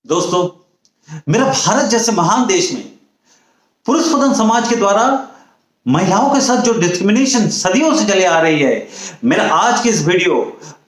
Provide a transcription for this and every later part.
दोस्तों, मेरा भारत जैसे महान देश में पुरुष प्रधान समाज के द्वारा महिलाओं के साथ जो डिस्क्रिमिनेशन सदियों से चले आ रही है, मेरा आज की इस वीडियो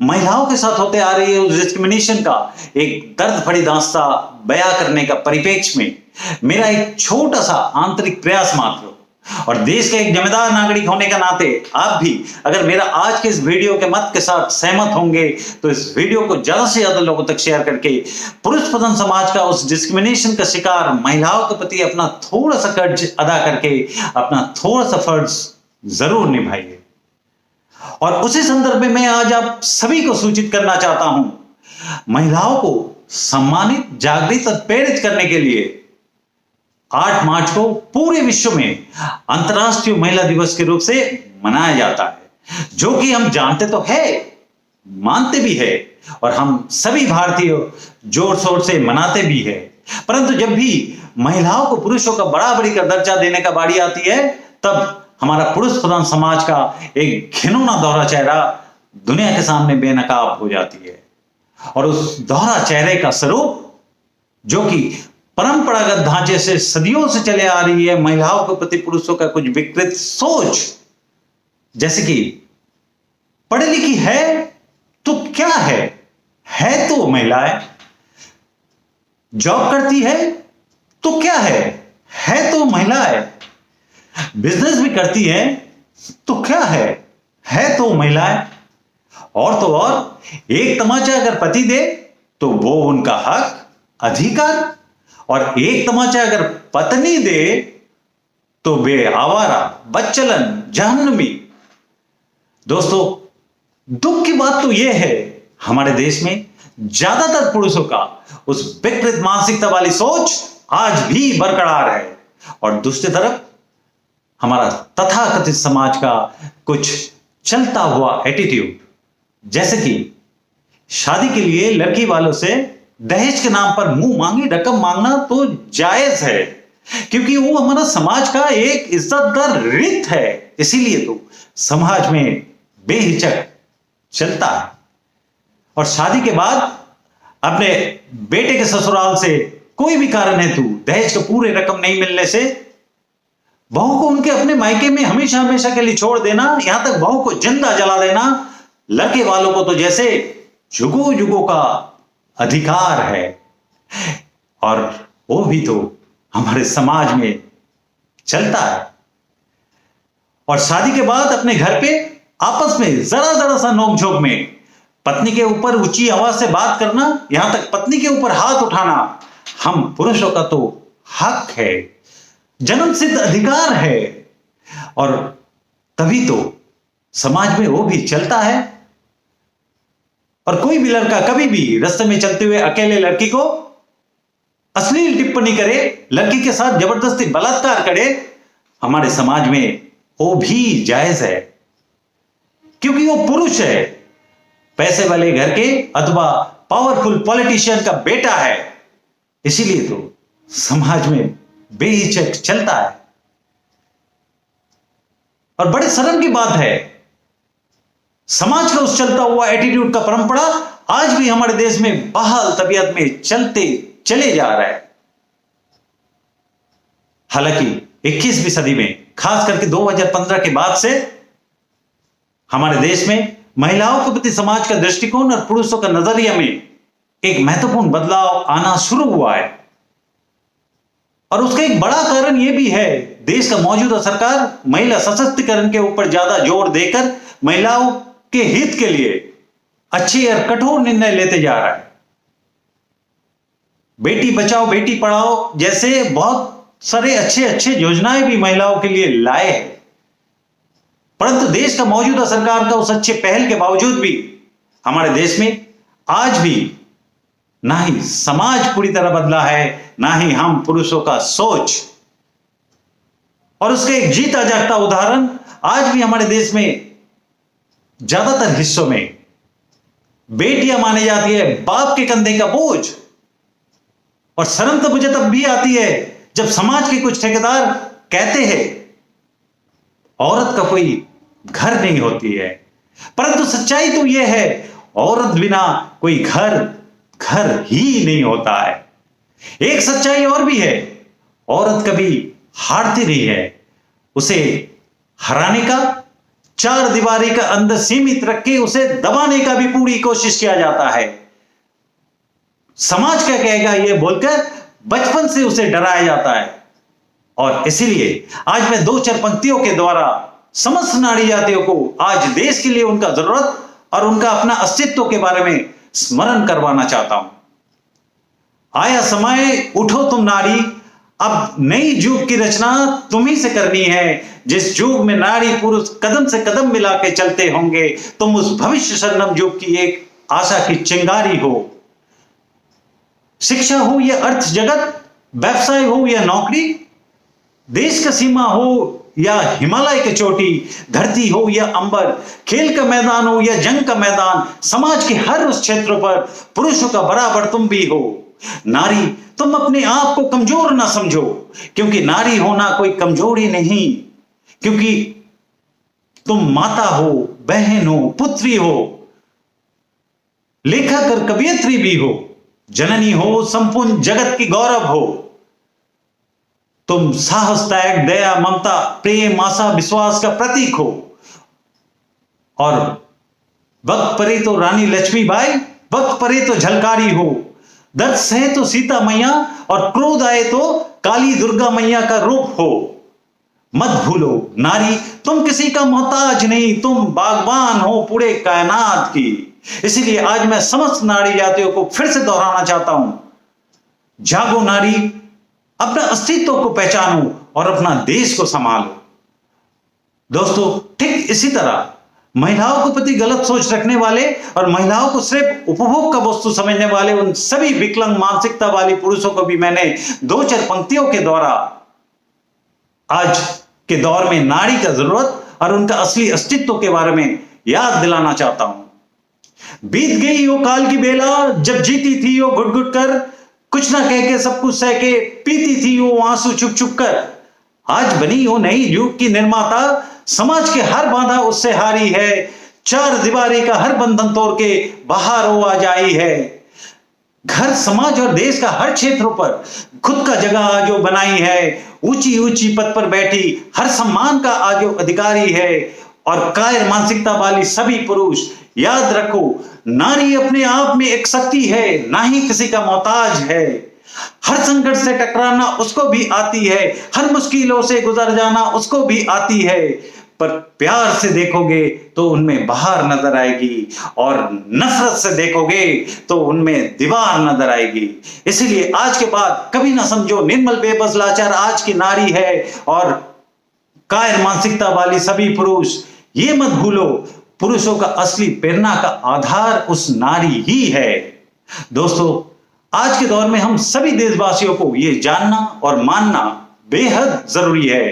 महिलाओं के साथ होते आ रही है उस डिस्क्रिमिनेशन का एक दर्द भरी दास्तां बयां करने का परिप्रेक्ष्य में मेरा एक छोटा सा आंतरिक प्रयास मात्र और देश के एक जिम्मेदार नागरिक होने का नाते आप भी अगर मेरा आज के इस वीडियो के मत के साथ सहमत होंगे तो इस वीडियो को ज्यादा से ज्यादा लोगों तक शेयर करके पुरुष प्रधान समाज का उस डिस्क्रिमिनेशन का शिकार महिलाओं के प्रति अपना थोड़ा सा कर्ज अदा करके अपना थोड़ा सा फर्ज जरूर निभाइए। और उसी संदर्भ में मैं आज आप सभी को सूचित करना चाहता हूं, महिलाओं को सम्मानित, जागृत और प्रेरित करने के लिए 8 मार्च को पूरे विश्व में अंतर्राष्ट्रीय महिला दिवस के रूप से मनाया जाता है, जो कि हम जानते तो है, मानते भी है और हम सभी भारतीय जोर शोर से मनाते भी है। परंतु जब भी महिलाओं को पुरुषों का बराबरी का दर्जा देने का बारी आती है, तब हमारा पुरुष प्रधान समाज का एक घिनौना दोहरा चेहरा दुनिया के सामने बेनकाब हो जाती है। और उस दोहरा चेहरे का स्वरूप, जो कि परंपरागत ढांचे से सदियों से चले आ रही है, महिलाओं के प्रति पुरुषों का कुछ विकृत सोच, जैसे कि पढ़ी लिखी है तो क्या है तो महिलाएं, जॉब करती है तो क्या है तो महिलाएं, बिजनेस भी करती है तो क्या है तो महिलाएं, और तो और एक तमाचा अगर पति दे तो वो उनका हक, अधिकार, और एक तमाचा अगर पत्नी दे तो वे आवारा, बच्चलन, जहन्नमी। दोस्तों, दुख की बात तो यह है, हमारे देश में ज्यादातर पुरुषों का उस विकृत मानसिकता वाली सोच आज भी बरकरार है, और दूसरी तरफ हमारा तथाकथित समाज का कुछ चलता हुआ एटीट्यूड, जैसे कि शादी के लिए लड़की वालों से दहेज के नाम पर मुंह मांगी रकम मांगना तो जायज है, क्योंकि वो हमारा समाज का एक इज्जतदार रीत है, इसीलिए तो समाज में बेहिचक चलता है। और शादी के बाद अपने बेटे के ससुराल से कोई भी कारण हेतु दहेज के पूरे रकम नहीं मिलने से बहू को उनके अपने मायके में हमेशा हमेशा के लिए छोड़ देना, यहां तक बहू को जिंदा जला देना, लड़के वालों को तो जैसे जुगों जुगों का अधिकार है। और वो भी तो हमारे समाज में चलता है। और शादी के बाद अपने घर पे आपस में जरा सा नोकझोंक में पत्नी के ऊपर ऊंची आवाज से बात करना, यहां तक पत्नी के ऊपर हाथ उठाना, हम पुरुषों का तो हक है, जन्म सिद्ध अधिकार है। और तभी तो समाज में वो भी चलता है। और कोई भी लड़का कभी भी रास्ते में चलते हुए अकेले लड़की को अश्लील टिप्पणी करे, लड़की के साथ जबरदस्ती बलात्कार करे, हमारे समाज में वो भी जायज है, क्योंकि वो पुरुष है, पैसे वाले घर के अथवा पावरफुल पॉलिटिशियन का बेटा है, इसीलिए तो समाज में बेहिचक चलता है। और बड़े शर्म की बात है, समाज का उस चलता हुआ एटीट्यूड का परंपरा आज भी हमारे देश में बहाल तबीयत में चलते चले जा रहा है। हालांकि 21वीं सदी में, खास करके 2015 के बाद से हमारे देश में महिलाओं के प्रति समाज का दृष्टिकोण और पुरुषों का नजरिया में एक महत्वपूर्ण बदलाव आना शुरू हुआ है। और उसका एक बड़ा कारण यह भी है, देश का मौजूदा सरकार महिला सशक्तिकरण के ऊपर ज्यादा जोर देकर महिलाओं के हित के लिए अच्छे और कठोर निर्णय लेते जा रहा है। बेटी बचाओ बेटी पढ़ाओ जैसे बहुत सारे अच्छे योजनाएं भी महिलाओं के लिए लाए हैं। परंतु देश का मौजूदा सरकार का उस अच्छे पहल के बावजूद भी हमारे देश में आज भी ना ही समाज पूरी तरह बदला है, ना ही हम पुरुषों का सोच। और उसका एक जीता जागता उदाहरण आज भी हमारे देश में ज्यादातर हिस्सों में बेटियां मानी जाती है बाप के कंधे का बोझ। और शर्म तो मुझे तब भी आती है जब समाज के कुछ ठेकेदार कहते हैं औरत का कोई घर नहीं होती है, परंतु सच्चाई तो यह है औरत बिना कोई घर ही नहीं होता है। एक सच्चाई और भी है, औरत कभी हारती नहीं है। उसे हराने का, चार दीवारी का अंदर सीमित रख के उसे दबाने का भी पूरी कोशिश किया जाता है। समाज क्या कहेगा यह बोलकर बचपन से उसे डराया जाता है। और इसीलिए आज मैं दो चार पंक्तियों के द्वारा समस्त नारी जातियों को आज देश के लिए उनका जरूरत और उनका अपना अस्तित्व के बारे में स्मरण करवाना चाहता हूं। आया समय, उठो तुम नारी, अब नई युग की रचना तुम्ही से करनी है। जिस युग में नारी पुरुष कदम से कदम मिला के चलते होंगे, तुम उस भविष्य स्वर्णिम युग की एक आशा की चिंगारी हो। शिक्षा हो या अर्थ जगत, व्यवसाय हो या नौकरी, देश का सीमा हो या हिमालय की चोटी, धरती हो या अंबर, खेल का मैदान हो या जंग का मैदान, समाज के हर उस क्षेत्र पर पुरुषों का बराबर तुम भी हो। नारी, तुम अपने आप को कमजोर ना समझो, क्योंकि नारी होना कोई कमजोरी नहीं, क्योंकि तुम माता हो, बहन हो, पुत्री हो, लेखक और कवयित्री भी हो, जननी हो, संपूर्ण जगत की गौरव हो। तुम साहस, त्याग, दया, ममता, प्रेम, आशा, विश्वास का प्रतीक हो। और वक्त परे तो रानी लक्ष्मीबाई, वक्त परे तो झलकारी हो, दर्द सहे तो सीता मैया और क्रोध आए तो काली दुर्गा मैया का रूप हो। मत भूलो नारी, तुम किसी का मोहताज नहीं, तुम बागबान हो पूरे कायनात की। इसीलिए आज मैं समस्त नारी जातियों को फिर से दोहराना चाहता हूं, जागो नारी, अपना अस्तित्व को पहचानो और अपना देश को संभालो। दोस्तों, ठीक इसी तरह महिलाओं के प्रति गलत सोच रखने वाले और महिलाओं को सिर्फ उपभोग का वस्तु समझने वाले उन सभी विकलांग मानसिकता वाले पुरुषों को भी मैंने दो चार पंक्तियों के द्वारा आज के दौर में नारी का जरूरत और उनका असली अस्तित्व के बारे में याद दिलाना चाहता हूं। बीत गई वो काल की बेला, जब जीती थी वो घुट घुट कर, कुछ ना कह के सब कुछ सह के पीती थी वो आंसू चुप चुप कर। आज बनी हो नई युग की निर्माता, समाज के हर बाधा उससे हारी है, चार दीवारी का हर बंधन तोड़ के बाहर हो आज आई है। घर, समाज और देश का हर क्षेत्र पर खुद का जगह आज वो बनाई है, ऊंची ऊंची पद पर बैठी हर सम्मान का आज वो अधिकारी है। और कायर मानसिकता वाली सभी पुरुष याद रखो, नारी अपने आप में एक शक्ति है, ना ही किसी का मोहताज है। हर संकट से टकराना उसको भी आती है, हर मुश्किलों से गुजर जाना उसको भी आती है। पर प्यार से देखोगे तो उनमें बहार नजर आएगी, और नफरत से देखोगे तो उनमें दीवार नजर आएगी। इसलिए आज के बाद कभी ना समझो निर्मल बेबस लाचार आज की नारी है, और कायर मानसिकता वाली सभी पुरुष ये मत भूलो, पुरुषों का असली प्रेरणा का आधार उस नारी ही है। दोस्तों, आज के दौर में हम सभी देशवासियों को यह जानना और मानना बेहद जरूरी है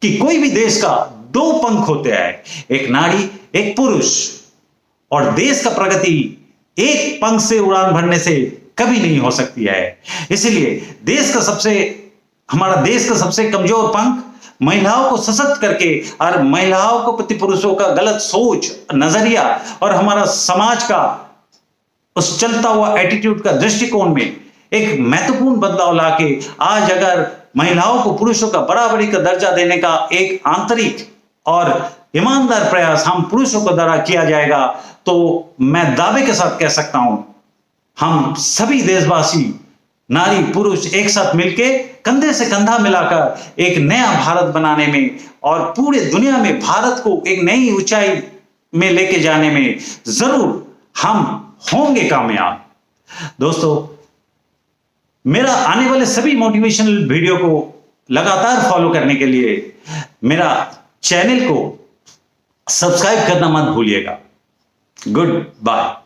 कि कोई भी देश का दो पंख होते हैं, एक नारी, एक पुरुष, और देश का प्रगति एक पंख से उड़ान भरने से कभी नहीं हो सकती है। इसलिए हमारा देश का सबसे कमजोर पंख महिलाओं को सशक्त करके और महिलाओं को प्रति पुरुषों का गलत सोच, नजरिया और हमारा समाज का उस चलता हुआ एटीट्यूड का दृष्टिकोण में एक महत्वपूर्ण बदलाव लाके आज अगर महिलाओं को पुरुषों का बराबरी का दर्जा देने का एक आंतरिक और ईमानदार प्रयास हम पुरुषों को द्वारा किया जाएगा, तो मैं दावे के साथ कह सकता हूं, हम सभी देशवासी नारी पुरुष एक साथ मिलके कंधे से कंधा मिलाकर एक नया भारत बनाने में और पूरे दुनिया में भारत को एक नई ऊंचाई में लेके जाने में जरूर हम होंगे कामयाब। दोस्तों, मेरा आने वाले सभी मोटिवेशनल वीडियो को लगातार फॉलो करने के लिए मेरा चैनल को सब्सक्राइब करना मत भूलिएगा। Good bye.